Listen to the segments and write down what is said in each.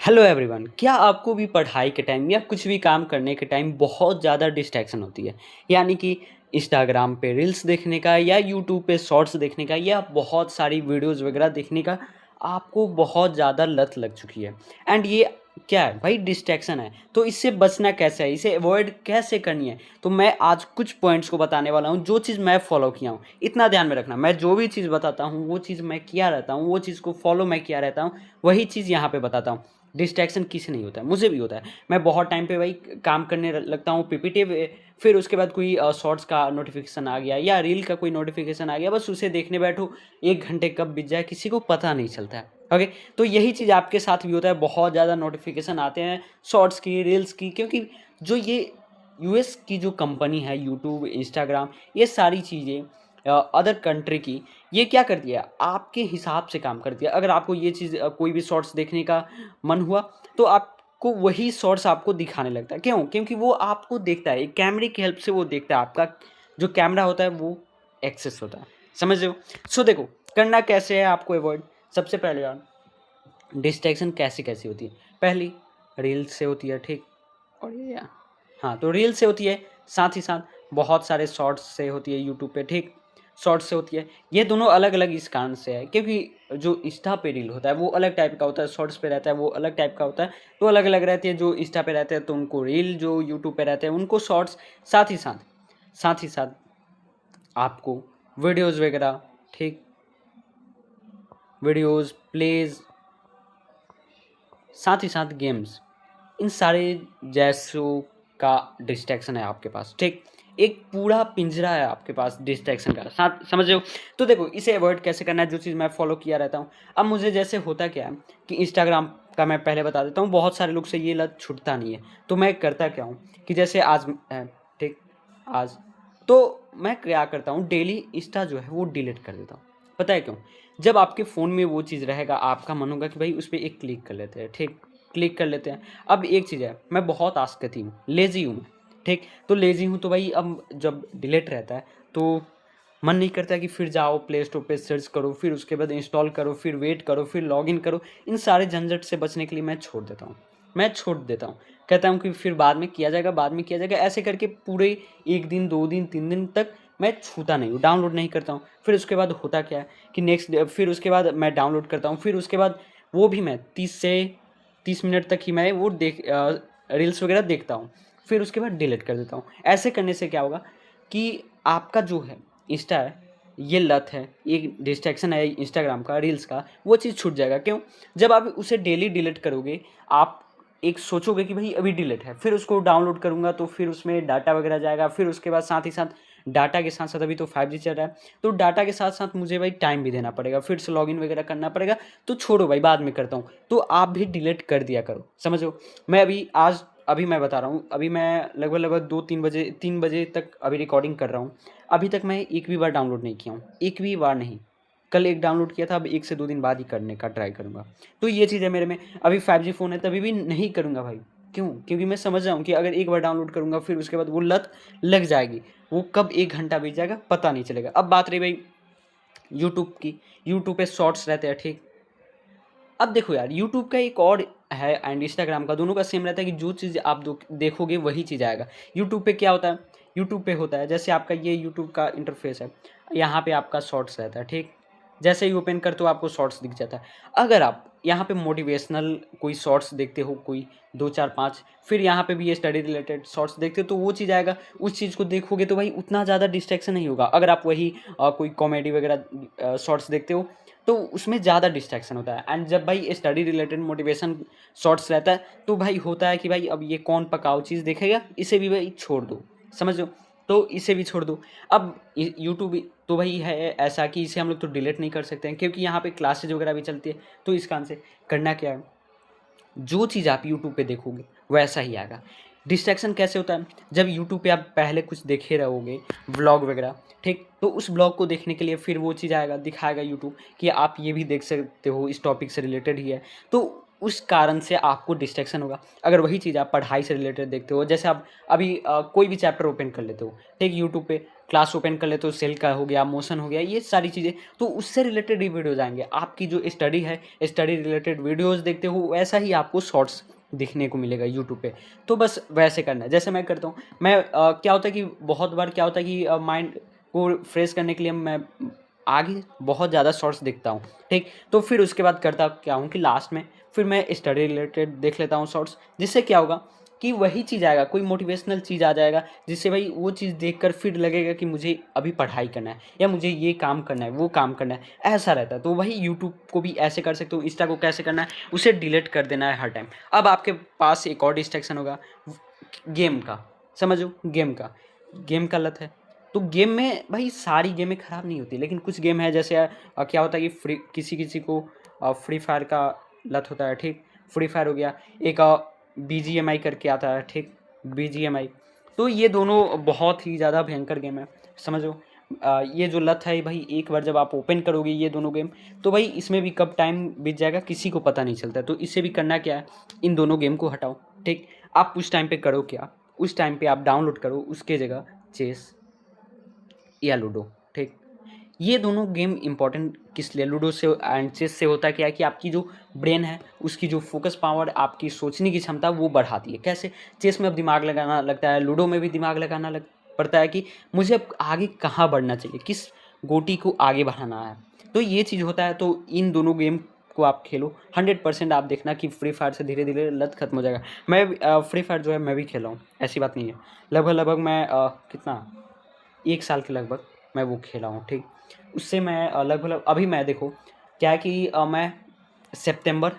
Hello everyone, क्या आपको भी पढ़ाई के टाइम या कुछ भी काम करने के टाइम बहुत ज़्यादा डिस्ट्रैक्शन होती है? यानी कि इंस्टाग्राम पे रील्स देखने का या यूट्यूब पे शॉर्ट्स देखने का या बहुत सारी वीडियोज़ वगैरह देखने का आपको बहुत ज़्यादा लत लग चुकी है। एंड ये क्या है भाई? डिस्ट्रैक्शन है। तो इससे बचना कैसे है? इसे अवॉइड कैसे करनी है? तो मैं आज कुछ पॉइंट्स को बताने वाला हूँ, जो चीज़ मैं फॉलो किया हूँ। इतना ध्यान में रखना, मैं जो भी चीज़ बताता हूँ वो चीज़ मैं किया रहता हूँ, वो चीज़ को फॉलो मैं किया रहता हूँ, वही चीज़ यहाँ पे बताता हूँ। डिस्ट्रैक्शन किसे नहीं होता है? मुझे भी होता है। मैं बहुत टाइम पे भाई काम करने लगता हूँ पीपीटी पे, फिर उसके बाद कोई शॉर्ट्स का नोटिफिकेशन आ गया या रील का कोई नोटिफिकेशन आ गया, बस उसे देखने बैठो, 1 घंटे कब बीत जाए किसी को पता नहीं चलता है। ओके, तो यही चीज़ आपके साथ भी होता है। बहुत ज़्यादा नोटिफिकेशन आते हैं शॉर्ट्स की, रील्स की, क्योंकि जो ये यूएस की जो कंपनी है, यूट्यूब, इंस्टाग्राम, ये सारी चीज़ें अदर कंट्री की, ये क्या करती है, आपके हिसाब से काम करती है। अगर आपको ये चीज़ कोई भी शॉर्ट्स देखने का मन हुआ, तो आपको वही शॉर्ट्स आपको दिखाने लगता है। क्यों? क्योंकि वो आपको देखता है, एक कैमरे की हेल्प से वो देखता है। आपका जो कैमरा होता है वो एक्सेस होता है। समझ रहे हो? सो देखो, करना कैसे है आपको अवॉइड। सबसे पहले यार, डिस्ट्रैक्शन कैसी-कैसी होती है? पहली रील्स से होती है, ठीक? और ये हाँ, तो रील से होती है, साथ ही साथ बहुत सारे शॉर्ट्स से होती है यूट्यूब पे, ठीक? शॉर्ट्स से होती है। ये दोनों अलग-अलग इस कारण से है, क्योंकि जो इंस्टा पे रील होता है वो अलग टाइप का होता है, शॉर्ट्स पे रहता है वो अलग टाइप का होता है, तो अलग-अलग रहती है। जो इंस्टा पे रहते हैं तो उनको रील, जो यूट्यूब पे रहते हैं उनको शॉर्ट्स। साथ ही साथ आपको वीडियोज़ वगैरह, ठीक? वीडियोज़, प्लेज़, साथ ही साथ गेम्स, इन सारे जैसों का डिस्ट्रैक्शन है आपके पास, ठीक? एक पूरा पिंजरा है आपके पास डिस्ट्रैक्शन का, साथ समझ रहे हो? तो देखो, इसे अवॉइड कैसे करना है, जो चीज़ मैं फॉलो किया रहता हूँ। अब मुझे जैसे होता क्या है कि इंस्टाग्राम का मैं पहले बता देता हूँ, बहुत सारे लोग से ये लत छूटता नहीं है। तो मैं करता क्या हूँ कि जैसे आज ठीक, आज तो मैं क्या करता हूँ, डेली इंस्टा जो है वो डिलीट कर देता हूँ। पता है क्यों? जब आपके फ़ोन में वो चीज़ रहेगा, आपका मन होगा कि भाई उस पे एक क्लिक कर लेते हैं, ठीक? क्लिक कर लेते हैं। अब एक चीज़ है, मैं बहुत आलसी हूँ, लेज़ी हूँ मैं, ठीक? तो लेज़ी हूँ तो भाई अब जब डिलीट रहता है तो मन नहीं करता कि फिर जाओ प्ले स्टोर पे सर्च करो, फिर उसके बाद इंस्टॉल करो, फिर वेट करो, फिर लॉगिन करो। इन सारे झंझट से बचने के लिए मैं छोड़ देता हूँ। मैं छोड़ देता हूँ। कहता हूँ कि फिर बाद में किया जाएगा, बाद में किया जाएगा। ऐसे करके पूरे 1 दिन, 2 दिन, 3 दिन तक मैं छूता नहीं हूँ, डाउनलोड नहीं करता हूँ। फिर उसके बाद होता क्या है कि नेक्स्ट डे फिर उसके बाद मैं डाउनलोड करता हूँ। फिर उसके बाद वो भी मैं 30 मिनट तक ही मैं वो रील्स वगैरह देखता हूँ। फिर उसके बाद डिलीट कर देता हूँ। ऐसे करने से क्या होगा कि आपका जो है इंस्टा है, ये लत है, ये डिस्ट्रैक्शन है इंस्टाग्राम का, रील्स का, वो चीज़ छूट जाएगा। क्यों? जब आप उसे डेली डिलीट करोगे, आप एक सोचोगे कि भाई अभी डिलीट है, फिर उसको डाउनलोड करूँगा तो फिर उसमें डाटा वगैरह जाएगा, फिर उसके बाद साथ ही साथ डाटा के साथ-साथ अभी तो 5G चल रहा है, तो डाटा के साथ-साथ मुझे भाई टाइम भी देना पड़ेगा, फिर से लॉगिन वगैरह करना पड़ेगा, तो छोड़ो भाई बाद में करता हूँ। तो आप भी डिलीट कर दिया करो, समझ रहे हो? मैं अभी मैं बता रहा हूँ, अभी मैं लगभग 2-3 बजे 3 बजे तक अभी रिकॉर्डिंग कर रहा हूँ। अभी तक मैं एक भी बार डाउनलोड नहीं किया हूँ, एक भी बार नहीं। कल एक डाउनलोड किया था, अब 1 से 2 दिन बाद ही करने का ट्राई करूँगा। तो ये चीज़ है मेरे में। अभी 5G फ़ोन है तभी भी नहीं करूँगा भाई। क्यों? क्योंकि मैं समझ रहा हूँ कि अगर एक बार डाउनलोड करूँगा फिर उसके बाद वो लत लग जाएगी। वो कब 1 घंटा बीत जाएगा पता नहीं चलेगा। अब बात रही भाई यूट्यूब की, यूट्यूब पे शॉर्ट्स रहते हैं, ठीक? अब देखो यार, यूट्यूब का एक और है एंड इंस्टाग्राम का, दोनों का सेम रहता है कि जो चीज़ आप देखोगे वही चीज़ आएगा। यूट्यूब पे क्या होता है? यूट्यूब पे होता है जैसे आपका ये यूट्यूब का इंटरफेस है, यहाँ पे आपका शॉर्ट्स रहता है, ठीक? जैसे ही ओपन करते हो आपको शॉर्ट्स दिख जाता है। अगर आप यहाँ पे मोटिवेशनल कोई शॉर्ट्स देखते हो, कोई 2, 4, 5, फिर यहाँ पे भी ये स्टडी रिलेटेड शॉर्ट्स देखते हो तो वो चीज़ आएगा। उस चीज़ को देखोगे तो भाई उतना ज़्यादा डिस्ट्रैक्शन नहीं होगा। अगर आप वही कोई कॉमेडी वगैरह शॉर्ट्स देखते हो तो उसमें ज़्यादा डिस्ट्रैक्शन होता है। एंड जब भाई स्टडी रिलेटेड मोटिवेशन शॉर्ट्स रहता है तो भाई होता है कि भाई अब ये कौन पकाऊ चीज़ देखेगा, इसे भी भाई छोड़ दो, समझ लो? तो इसे भी छोड़ दो। अब यूट्यूब तो भाई है ऐसा कि इसे हम लोग तो डिलीट नहीं कर सकते हैं, क्योंकि यहाँ पे क्लासेज वगैरह भी चलती है। तो इस कारण से करना क्या है, जो चीज़ आप यूट्यूब पे देखोगे वैसा ही आएगा। डिस्ट्रैक्शन कैसे होता है, जब यूट्यूब पे आप पहले कुछ देखे रहोगे व्लॉग वगैरह, ठीक? तो उस ब्लॉग को देखने के लिए फिर वो चीज़ आएगा, दिखाएगा यूट्यूब कि आप ये भी देख सकते हो, इस टॉपिक से रिलेटेड ही है। तो उस कारण से आपको डिस्ट्रैक्शन होगा। अगर वही चीज़ आप पढ़ाई से रिलेटेड देखते हो, जैसे आप अभी कोई भी चैप्टर ओपन कर लेते हो, ठीक, यूट्यूब पे क्लास ओपन कर लेते हो, सेल का हो गया, मोशन हो गया, ये सारी चीज़ें, तो उससे रिलेटेड ही वीडियोज़ आएँगे। आपकी जो स्टडी है, स्टडी रिलेटेड वीडियोज़ देखते हो, वैसा ही आपको शॉर्ट्स दिखने को मिलेगा यूट्यूब पे। तो बस वैसे करना है, जैसे मैं करता हूँ। मैं क्या होता है कि बहुत बार क्या होता है कि माइंड को फ्रेश करने के लिए मैं आगे बहुत ज़्यादा शॉर्ट्स देखता हूँ, ठीक? तो फिर उसके बाद करता क्या हूँ कि लास्ट में फिर मैं स्टडी रिलेटेड देख लेता हूँ शॉर्ट्स, जिससे क्या होगा कि वही चीज़ आएगा, कोई मोटिवेशनल चीज़ आ जाएगा, जिससे भाई वो चीज़ देखकर फिर लगेगा कि मुझे अभी पढ़ाई करना है या मुझे ये काम करना है, वो काम करना है, ऐसा रहता है। तो वही यूट्यूब को भी ऐसे कर सकते हो, इंस्टा को कैसे करना है, उसे डिलीट कर देना है हर टाइम। अब आपके पास एक और डिस्ट्रैक्शन होगा गेम का, समझो गेम का लत है। तो गेम में भाई सारी गेमें ख़राब नहीं होती, लेकिन कुछ गेम है जैसे क्या होता है कि किसी को फ्री फायर का लत होता है, ठीक? फ्री फायर हो गया, एक बीजीएमआई करके आता है, ठीक? बीजीएमआई। तो ये दोनों बहुत ही ज़्यादा भयंकर गेम है, समझो। ये जो लत है भाई, एक बार जब आप ओपन करोगे ये दोनों गेम, तो भाई इसमें भी कब टाइम बीत जाएगा किसी को पता नहीं चलता। तो इससे भी करना क्या है, इन दोनों गेम को हटाओ, ठीक? आप उस टाइम पे करो क्या, उस टाइम पे आप डाउनलोड करो उसके जगह चेस या लूडो, ठीक? ये दोनों गेम इंपॉर्टेंट किस लिए, लूडो से एंड चेस से होता क्या है कि आपकी जो ब्रेन है उसकी जो फोकस पावर, आपकी सोचने की क्षमता वो बढ़ाती है। कैसे? चेस में अब दिमाग लगाना लगता है, लूडो में भी दिमाग लगाना लग पड़ता है कि मुझे अब आगे कहाँ बढ़ना चाहिए, किस गोटी को आगे बढ़ाना है। तो ये चीज़ होता है। तो इन दोनों गेम को आप खेलो, 100% आप देखना कि फ्री फायर से धीरे धीरे लत खत्म हो जाएगा। मैं फ्री फायर जो है मैं भी खेला हूँ, ऐसी बात नहीं है। लगभग मैं कितना 1 साल के लगभग मैं वो खेला हूँ, ठीक? उससे मैं लगभग अभी मैं देखो क्या है कि मैं सितंबर,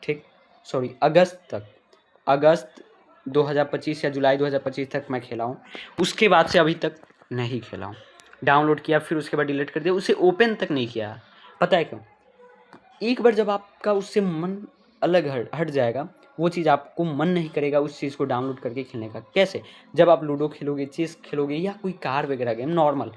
ठीक, सॉरी अगस्त 2025 या जुलाई 2025 तक मैं खेला हूँ। उसके बाद से अभी तक नहीं खेला हूँ। डाउनलोड किया, फिर उसके बाद डिलीट कर दिया, उसे ओपन तक नहीं किया। पता है क्यों? एक बार जब आपका उससे मन अलग हट जाएगा, वो चीज़ आपको मन नहीं करेगा उस चीज़ को डाउनलोड करके खेलने का। कैसे? जब आप लूडो खेलोगे, चेस खेलोगे या कोई कार वगैरह गेम नॉर्मल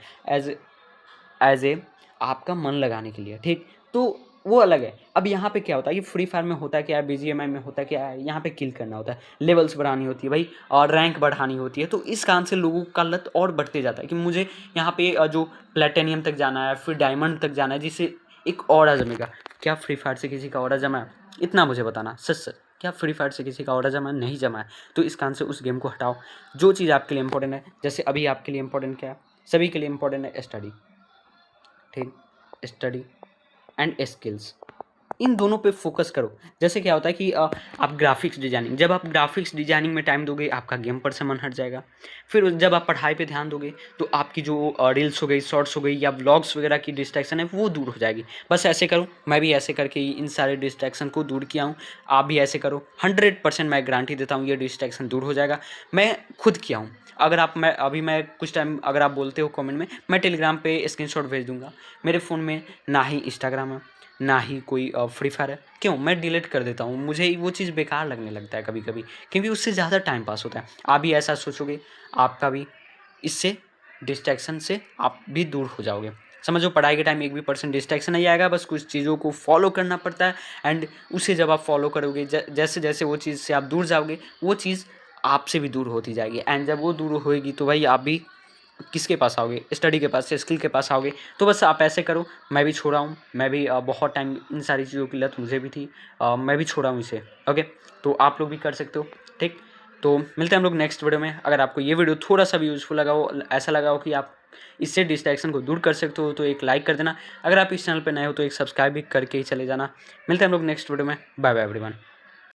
एज ए आपका मन लगाने के लिए, ठीक? तो वो अलग है। अब यहाँ पे क्या होता है कि फ्री फायर में होता क्या है, बीजीएमआई में होता क्या है, यहाँ पे किल करना होता है, लेवल्स बढ़ानी होती है भाई, और रैंक बढ़ानी होती है। तो इस कारण से लोगों का लत और बढ़ते जाता है कि मुझे यहाँ पे जो प्लेटिनियम तक जाना है, फिर डायमंड तक जाना है, जिससे एक ऑरा जमेगा। क्या फ्री फायर से किसी का ऑरा जमा है? इतना मुझे बताना सच, क्या फ्री फायर से किसी का ऑरा जमा है? नहीं जमा है। तो इस कारण से उस गेम को हटाओ। जो चीज़ आपके लिए इंपॉर्टेंट है, जैसे अभी आपके लिए इंपॉर्टेंट क्या है, सभी के लिए इंपॉर्टेंट है स्टडी, ठीक? स्टडी एंड स्किल्स, इन दोनों पे फोकस करो। जैसे क्या होता है कि आप ग्राफिक्स डिजाइनिंग, जब आप ग्राफिक्स डिजाइनिंग में टाइम दोगे, आपका गेम पर से मन हट जाएगा। फिर जब आप पढ़ाई पे ध्यान दोगे, तो आपकी जो रील्स हो गई, शॉर्ट्स हो गई या व्लॉग्स वगैरह की डिस्ट्रैक्शन है वो दूर हो जाएगी। बस ऐसे करो, मैं भी ऐसे करके ही इन सारे डिस्ट्रैक्शन को दूर किया हूँ। आप भी ऐसे करो, 100% मैं गारंटी देता हूँ ये डिस्ट्रैक्शन दूर हो जाएगा। मैं खुद किया हूँ। अगर आप मैं कुछ टाइम अगर आप बोलते हो कमेंट में, मैं टेलीग्राम पे स्क्रीनशॉट भेज दूंगा। मेरे फ़ोन में ना ही इंस्टाग्राम है, ना ही कोई फ्री फायर है। क्यों? मैं डिलीट कर देता हूँ, मुझे वो चीज़ बेकार लगने लगता है कभी कभी, क्योंकि उससे ज़्यादा टाइम पास होता है। आप भी ऐसा सोचोगे, आपका भी इससे डिस्ट्रैक्शन से आप भी दूर हो जाओगे। समझो, पढ़ाई के टाइम 1% डिस्ट्रैक्शन नहीं आएगा, बस कुछ चीज़ों को फॉलो करना पड़ता है। एंड उसे जब आप फॉलो करोगे, जैसे जैसे वो चीज़ से आप दूर जाओगे, वो चीज़ आपसे भी दूर होती जाएगी। एंड जब वो दूर होएगी तो भाई आप भी किसके पास आओगे? स्टडी के पास, स्किल के पास आओगे। तो बस आप ऐसे करो। मैं भी छोड़ा हूँ, मैं भी बहुत टाइम इन सारी चीज़ों की लत मुझे भी थी, मैं भी छोड़ा हूँ इसे। ओके, तो आप लोग भी कर सकते हो, ठीक? तो मिलते हैं हम लोग नेक्स्ट वीडियो में। अगर आपको ये वीडियो थोड़ा सा भी यूज़फुल लगा हो, ऐसा लगा हो कि आप इससे डिस्ट्रैक्शन को दूर कर सकते हो, तो एक लाइक कर देना। अगर आप इस चैनल पर नए हो तो एक सब्सक्राइब भी करके ही चले जाना। मिलते हैं हम लोग नेक्स्ट वीडियो में। Bye bye everyone.